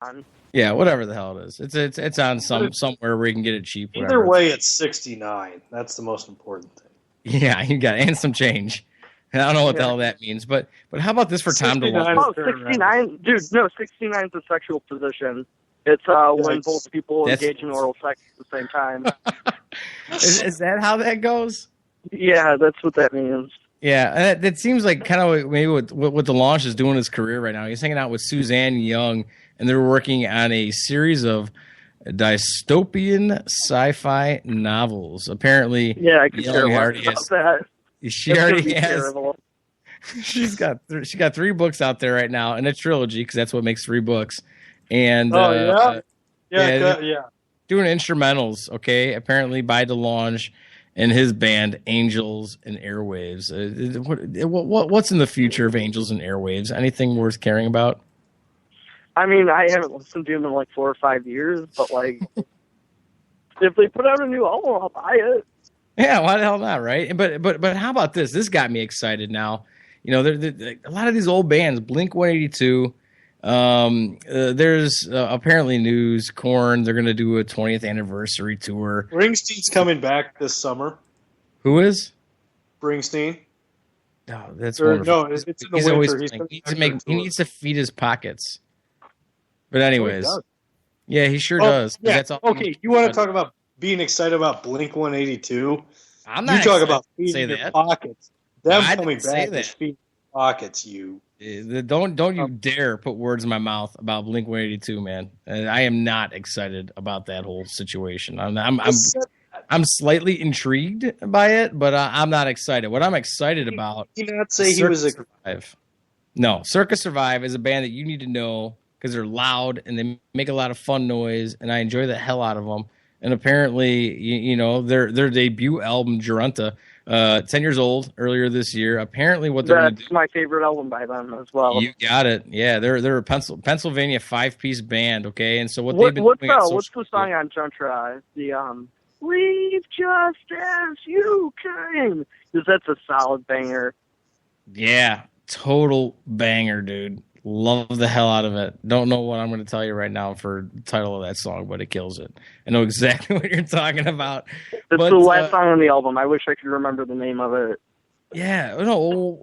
on. Yeah, whatever the hell it is. It's on somewhere where you can get it cheap. Either Whatever. way, it's 69. That's the most important thing. Yeah, you got and some change. I don't know what the hell that means, but how about this for Tom DeLonge? Oh, 69? Dude, no, 69 is a sexual position. It's when both people engage in oral sex at the same time. Is that how that goes? Yeah, that's what that means. Yeah, that seems like kind of maybe what DeLonge is doing in his career right now. He's hanging out with Suzanne Young, and they're working on a series of dystopian sci-fi novels. Apparently, yeah, I can care less about that. She already has. Terrible. She got 3 books out there right now, and a trilogy because that's what makes 3 books. And yeah, doing instrumentals. Okay, apparently by DeLonge and his band Angels and Airwaves. What's in the future of Angels and Airwaves? Anything worth caring about? I mean, I haven't listened to them in like 4 or 5 years, but like, if they put out a new album, I'll buy it. Yeah, why the hell not, right? But how about this? This got me excited now. You know, a lot of these old bands, Blink-182. There's apparently news. Korn, they're going to do a 20th anniversary tour. Springsteen's coming back this summer. Who is? Springsteen. Oh, that's wonderful. No, it's in the winter. He needs to feed his pockets. But anyways, yeah, he sure does. Yeah. That's all. Okay, you want to talk about being excited about Blink-182? I'm not. You talk about feeding your pockets. Them coming back to feeding pockets. You don't you dare put words in my mouth about Blink-182, man. I am not excited about that whole situation. I'm slightly intrigued by it, but I'm not excited. What I'm excited about. Did he not say he was a Survive. No, Circus Survive is a band that you need to know because they're loud and they make a lot of fun noise, and I enjoy the hell out of them. And apparently, you know, their debut album, Jurunta, 10 years old earlier this year. Apparently, what they're going to do. That's my favorite album by them as well. You got it. Yeah, they're a Pennsylvania 5-piece band. Okay, and so what's the song on Juntra? The Leave Just As You Came, because that's a solid banger. Yeah, total banger, dude. Love the hell out of it. Don't know what I'm going to tell you right now for the title of that song, but it kills it. I know exactly what you're talking about. It's the last song on the album. I wish I could remember the name of it. Yeah, no,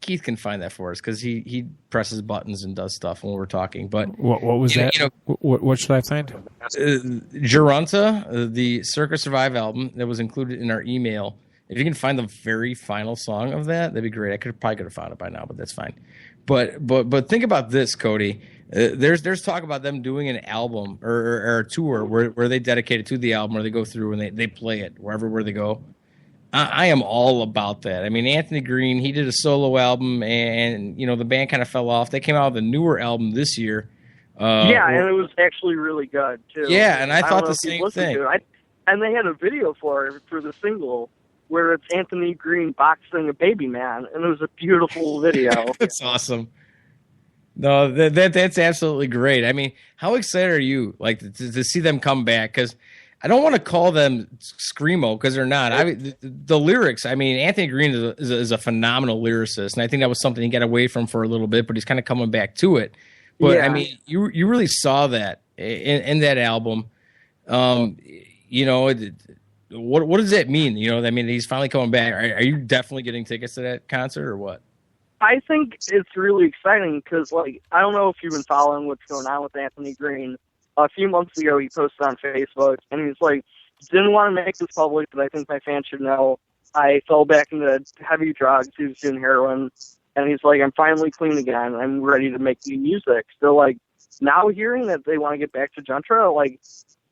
Keith can find that for us because he presses buttons and does stuff when we're talking. But what was that? What should I find? Jurunta, the Circus Survive album that was included in our email. If you can find the very final song of that, that'd be great. I probably could have found it by now, but that's fine. But think about this, Cody. There's talk about them doing an album or a tour where they dedicate it to the album, where they go through and they play it where they go. I am all about that. I mean, Anthony Green, he did a solo album, and you know the band kind of fell off. They came out with a newer album this year. And it was actually really good too. Yeah, and I thought the same thing. And they had a video for the single, where it's Anthony Green boxing a baby man, and it was a beautiful video. That's awesome. No, that's absolutely great. I mean, how excited are you, like, to see them come back? Because I don't want to call them screamo because they're not. The lyrics. I mean, Anthony Green is a phenomenal lyricist, and I think that was something he got away from for a little bit, but he's kind of coming back to it. But yeah. I mean, you really saw that in that album. You know. What does that mean? You know, I mean, he's finally coming back. Are you definitely getting tickets to that concert or what? I think it's really exciting because, like, I don't know if you've been following what's going on with Anthony Green. A few months ago, he posted on Facebook, and he's like, didn't want to make this public, but I think my fans should know. I fell back into heavy drugs. He was doing heroin, and he's like, I'm finally clean again. I'm ready to make new music. So, like, now hearing that they want to get back to Juntra, like,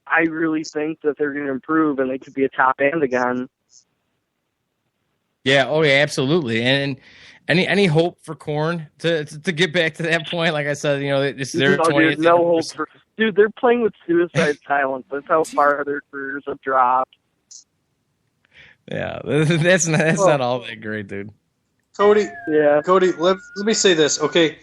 I really think that they're going to improve and they could be a top band again. Yeah, oh yeah, absolutely. And any hope for Korn to get back to that point? Like I said, you know, it's their 20th. No hope for dude. They're playing with Suicide Silence. That's how far their careers have dropped. Yeah, that's not all that great, dude. Cody, let me say this, okay?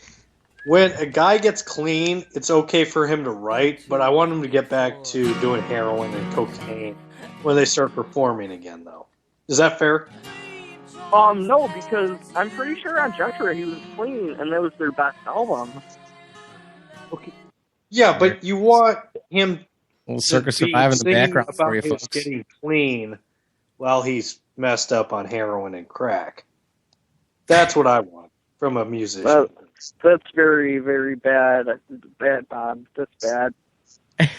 When a guy gets clean, it's okay for him to write, but I want him to get back to doing heroin and cocaine when they start performing again, though. Is that fair? No, because I'm pretty sure on Juntra he was clean, and that was their best album. Okay. Yeah, but you want him a little Circus Survive in the background about for you him folks. getting clean while he's messed up on heroin and crack. That's what I want from a musician. That's very, very bad. Bad, Bob. That's bad.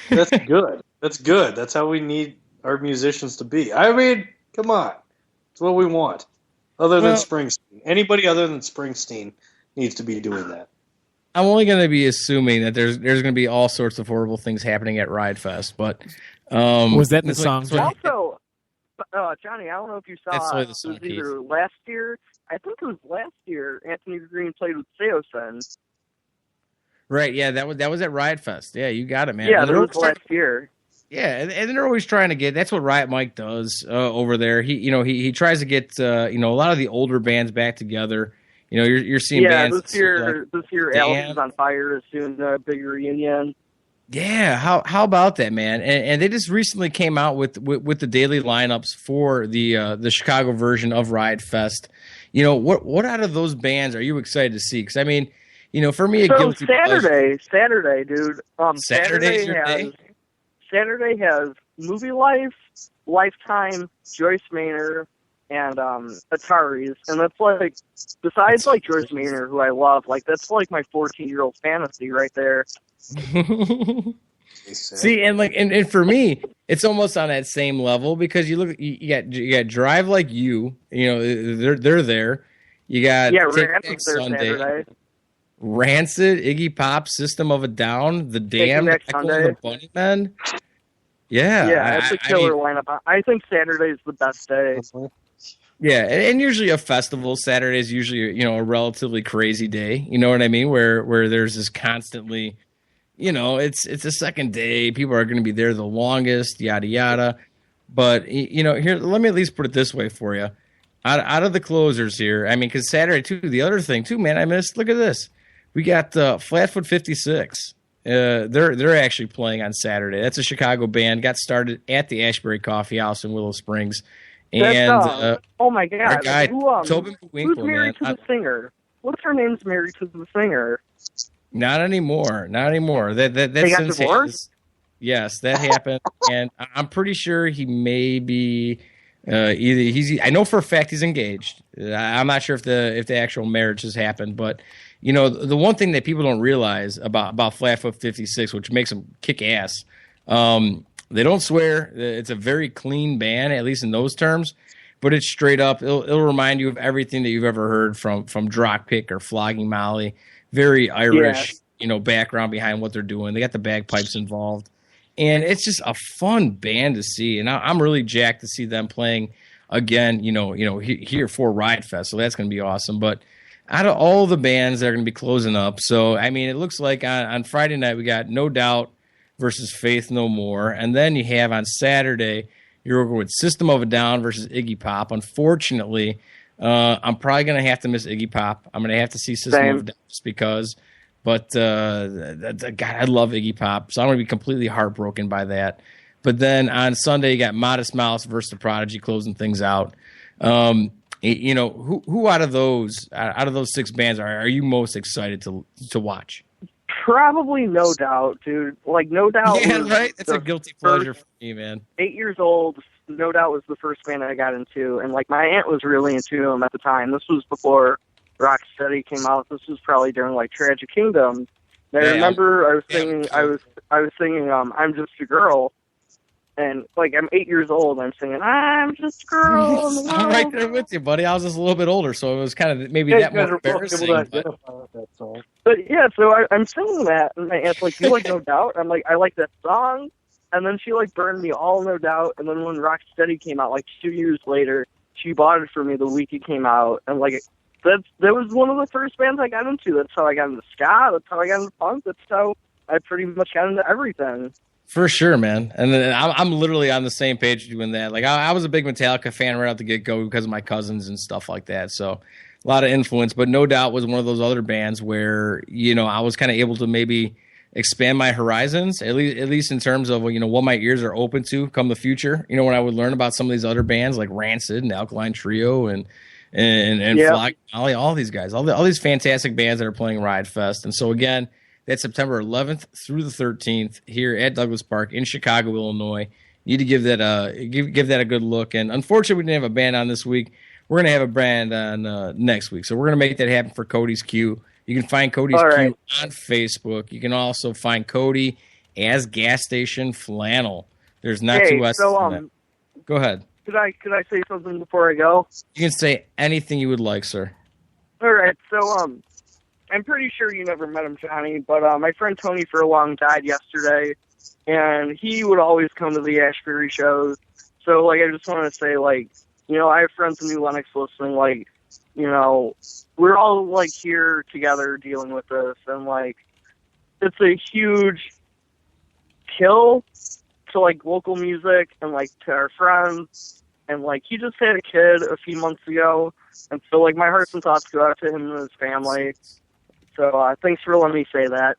That's good. That's good. That's how we need our musicians to be. I mean, come on. It's what we want. Other than Springsteen. Anybody other than Springsteen needs to be doing that. I'm only going to be assuming that there's going to be all sorts of horrible things happening at Ride Fest, but was that in the song? Also, Johnny, I don't know if you saw That's it was either last year. I think it was last year. Anthony Green played with Seosin. Right? Yeah, that was at Ride Fest. Yeah, you got it, man. Yeah, that was last year. Yeah, and they're always trying to get. That's what Riot Mike does over there. He tries to get a lot of the older bands back together. You're seeing bands. This year Alice is on Fire is doing a big reunion. Yeah, how about that, man? And they just recently came out with the daily lineups for the Chicago version of Riot Fest. What out of those bands are you excited to see? Because I mean, for me, guilty Saturday, dude. Saturday has Movie Life, Lifetime, Joyce Maynard, and Ataris, and that's like, besides like Joyce Maynard, who I love, like that's like my 14-year-old fantasy right there. See, and for me, it's almost on that same level because you got Drive Like You, they're there. You got Rancid's there Saturday. Rancid, Iggy Pop, System of a Down, The Damned, Echo and the Bunnymen. Yeah, it's a killer lineup. I think Saturday's the best day. Yeah, and usually a festival, Saturday is usually, a relatively crazy day. You know what I mean? Where there's this constantly, it's a second day. People are going to be there the longest, yada, yada. But, here, let me at least put it this way for you. Out of the closers here, I mean, because Saturday, too, the other thing, too, man, I missed. Look at this. We got Flatfoot 56. They're actually playing on Saturday. That's a Chicago band. Got started at the Ashbury Coffee House in Willow Springs. And oh my God, our guy, Tobin who's married to the singer? What's her name's married to the singer? Not anymore. That they got divorced? Yes, that happened, and I'm pretty sure he may be I know for a fact he's engaged. I'm not sure if the actual marriage has happened, but the one thing that people don't realize about Flatfoot 56, which makes them kick ass. They don't swear. It's a very clean band, at least in those terms. But it's straight up. It'll remind you of everything that you've ever heard from Dropkick or Flogging Molly. Very Irish, background behind what they're doing. They got the bagpipes involved, and it's just a fun band to see. And I'm really jacked to see them playing again. Here for Riot Fest, so that's going to be awesome. But out of all the bands that are going to be closing up, so I mean, it looks like on Friday night we got No Doubt versus Faith No More. And then you have on Saturday, you're over with System of a Down versus Iggy Pop. Unfortunately, I'm probably going to have to miss Iggy Pop. I'm going to have to see System of a Down just because. But, God, I love Iggy Pop. So I'm going to be completely heartbroken by that. But then on Sunday, you got Modest Mouse versus The Prodigy closing things out. Who out of those 6 bands are you most excited to watch? Probably No Doubt, dude. Like, No Doubt. Yeah, right? It's a guilty pleasure for me, man. 8 years old, No Doubt was the first band I got into. And, like, my aunt was really into them at the time. This was before Rocksteady came out. This was probably during, like, Tragic Kingdom. And I remember I was singing I'm Just a Girl. And, like, I'm 8 years old, and I'm singing, I'm just a girl. I'm right there with you, buddy. I was just a little bit older, so it was kind of maybe that more embarrassing. But yeah, so I'm singing that, and my aunt's like, you like No Doubt? I'm like, I like that song. And then she, like, burned me all No Doubt. And then when Rocksteady came out, like, 2 years later, she bought it for me the week it came out. And, like, that was one of the first bands I got into. That's how I got into ska. That's how I got into punk. That's how I pretty much got into everything. For sure, man. And then I'm literally on the same page doing that. Like, I was a big Metallica fan right out the get-go because of my cousins and stuff like that. So a lot of influence. But No Doubt was one of those other bands where, I was kind of able to maybe expand my horizons, at least in terms of, what my ears are open to come the future. When I would learn about some of these other bands like Rancid and Alkaline Trio and Flock, all these guys, all these fantastic bands that are playing Riot Fest. And so, again, That's September 11th through the 13th here at Douglas Park in Chicago, Illinois. You need to give that a good look. And unfortunately, we didn't have a band on this week. We're going to have a band on next week. So we're going to make that happen for Cody's Q. You can find Cody's Q on Facebook. You can also find Cody as Gas Station Flannel. There's not two S's in that. Go ahead. Could I say something before I go? You can say anything you would like, sir. All right. So I'm pretty sure you never met him, Johnny, but my friend Tony Furlong died yesterday, and he would always come to the Ashbury shows. So I just want to say I have friends in New Lenox listening. We're all here together dealing with this, and it's a huge kill to local music and to our friends. And he just had a kid a few months ago, and so my hearts and thoughts go out to him and his family. So thanks for letting me say that.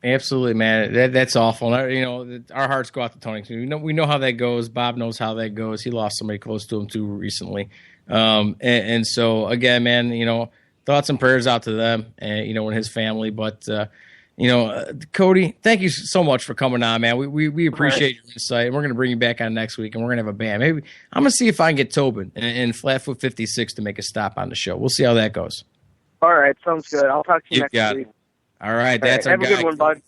Absolutely, man. That's awful. Our hearts go out to Tony. We know how that goes. Bob knows how that goes. He lost somebody close to him too recently. And so again, man, thoughts and prayers out to them and and his family. But Cody, thank you so much for coming on, man. We appreciate your insight. And we're going to bring you back on next week, and we're going to have a band. Maybe I'm going to see if I can get Tobin and Flatfoot 56 to make a stop on the show. We'll see how that goes. All right, sounds good. I'll talk to you next week. All right, that's our guy. Have a good one, bud.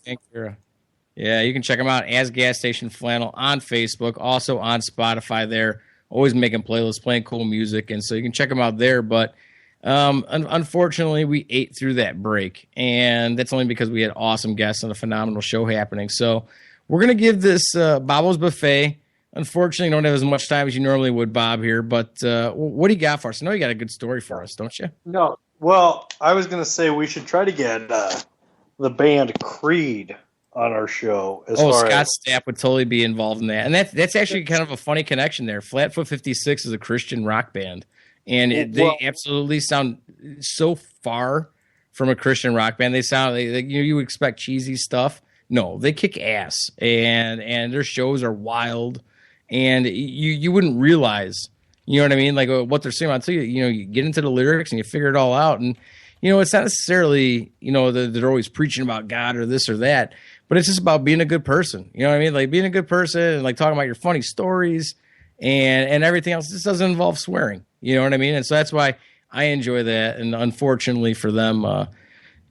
Yeah, you can check him out as Gas Station Flannel on Facebook, also on Spotify there. Always making playlists, playing cool music, and so you can check him out there. But unfortunately, we ate through that break, and that's only because we had awesome guests and a phenomenal show happening. So we're going to give this Bobbo's Buffet. Unfortunately, you don't have as much time as you normally would, Bob, here. But what do you got for us? I know you got a good story for us, don't you? No. Well, I was going to say we should try to get the band Creed on our show. Scott Stapp would totally be involved in that. And that's actually kind of a funny connection there. Flatfoot 56 is a Christian rock band. And they absolutely sound so far from a Christian rock band. They sound you would expect cheesy stuff. No, they kick ass. And their shows are wild. And you wouldn't realize, you know what I mean? What they're saying until you get into the lyrics and you figure it all out. And, it's not necessarily, that they're always preaching about God or this or that, but it's just about being a good person. You know what I mean? Being a good person and talking about your funny stories and everything else. This doesn't involve swearing. You know what I mean? And so that's why I enjoy that. And unfortunately for them,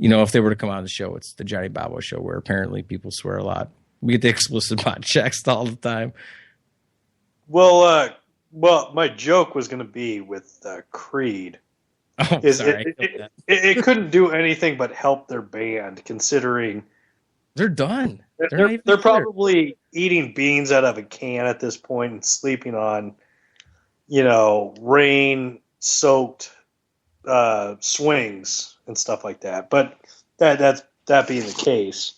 if they were to come on the show, it's the Johnny Bobbo show where apparently people swear a lot. We get the explicit bot checks all the time. Well, my joke was going to be with Creed. Oh, sorry. It couldn't do anything but help their band, considering they're done. They're probably eating beans out of a can at this point and sleeping on, rain-soaked swings and stuff like that. But that being the case.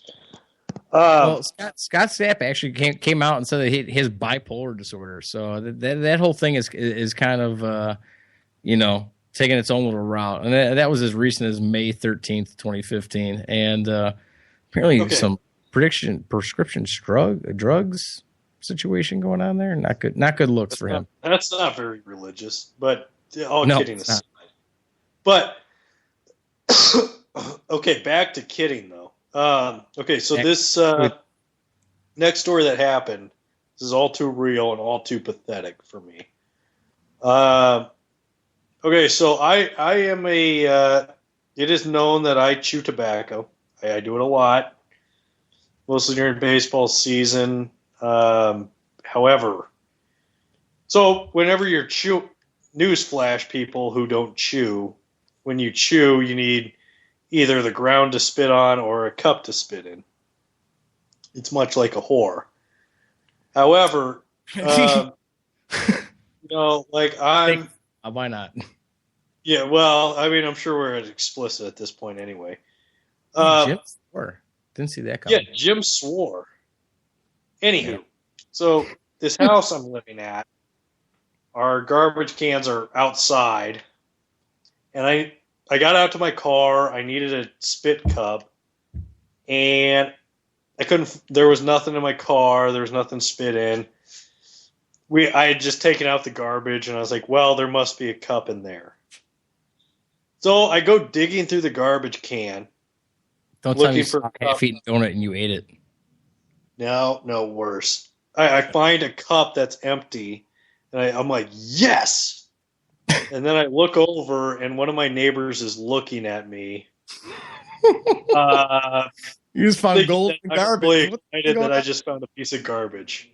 Scott Stapp actually came out and said that he has bipolar disorder. So that whole thing is kind of taking its own little route, and that was as recent as May 13th, 2015. And apparently some prescription drugs situation going on there. Not good looks for him. That's not very religious, but kidding aside. But okay, back to kidding though. So this next story that happened, this is all too real and all too pathetic for me. Okay, so I am it is known that I chew tobacco. I do it a lot, mostly during baseball season. However, so whenever you're newsflash, people who don't chew, when you chew, you need either the ground to spit on or a cup to spit in. It's much like a whore. However, why not? Yeah, well, I mean, I'm sure we're explicit at this point anyway. Jim swore. Didn't see that coming. Yeah, Jim swore. Anywho, so this house I'm living at, our garbage cans are outside, and I got out to my car. I needed a spit cup, and I couldn't. There was nothing in my car. There was nothing to spit in. I had just taken out the garbage, and I was like, well, there must be a cup in there. So I go digging through the garbage can, Don't tell me you saw a half-eaten donut and you ate it. No, worse. I find a cup that's empty, and I'm like, yes! And then I look over, and one of my neighbors is looking at me. You just found gold in garbage. I'm really excited that I just found a piece of garbage.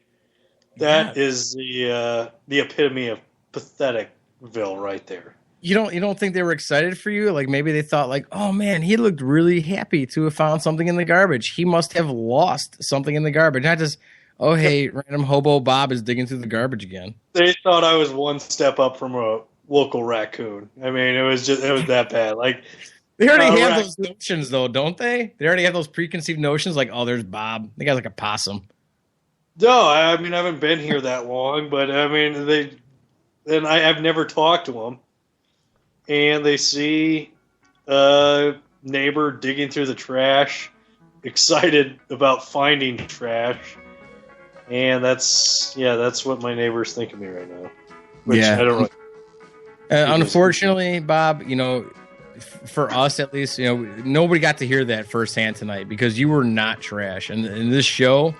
That is the epitome of patheticville right there. You don't think they were excited for you? Like maybe they thought like, oh man, he looked really happy to have found something in the garbage. He must have lost something in the garbage. Not just, oh hey, random hobo Bob is digging through the garbage again. They thought I was one step up from a local raccoon. I mean, it was that bad. Like they already have those notions though, don't they? They already have those preconceived notions like, oh, there's Bob. The guy's like a possum. No, I mean I haven't been here that long, but I mean I've never talked to them. And they see a neighbor digging through the trash, excited about finding trash, and that's what my neighbors think of me right now. Which I don't really. Unfortunately, Bob, for us at least, nobody got to hear that firsthand tonight because you were not trash. And in this show,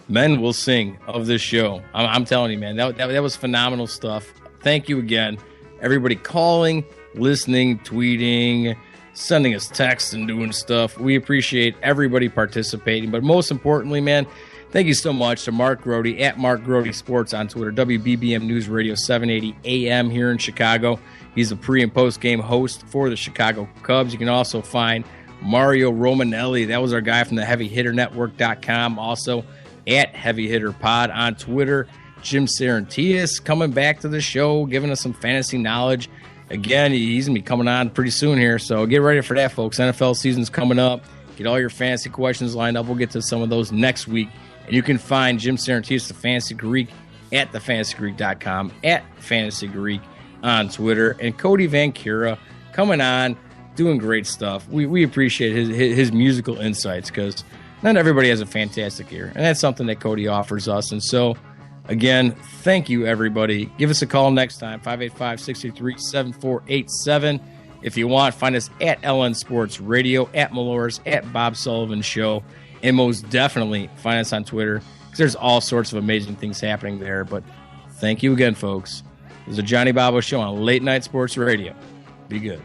men will sing of this show. I'm telling you, man, that was phenomenal stuff. Thank you again, everybody calling, listening, tweeting, sending us texts and doing stuff. We appreciate everybody participating. But most importantly, man, thank you so much to Mark Grody at Mark Grody Sports on Twitter, WBBM News Radio 780 AM here in Chicago. He's the pre- and post-game host for the Chicago Cubs. You can also find Mario Romanelli. That was our guy from the HeavyHitterNetwork.com. Also at Heavy Hitter Pod on Twitter. Jim Sarantias coming back to the show, giving us some fantasy knowledge. Again, he's going to be coming on pretty soon here, so get ready for that, folks. NFL season's coming up. Get all your fantasy questions lined up. We'll get to some of those next week. And you can find Jim Sarantias, the Fantasy Greek, at thefantasygreek.com, at Fantasy Greek on Twitter. And Cody Van Cura coming on, doing great stuff. We appreciate his musical insights because not everybody has a fantastic ear. And that's something that Cody offers us. And so, again, thank you, everybody. Give us a call next time, 585-633-7487. If you want, find us at LN Sports Radio, at Malores, at Bob Sullivan Show, and most definitely find us on Twitter because there's all sorts of amazing things happening there. But thank you again, folks. This is the Johnny Bobbo Show on Late Night Sports Radio. Be good.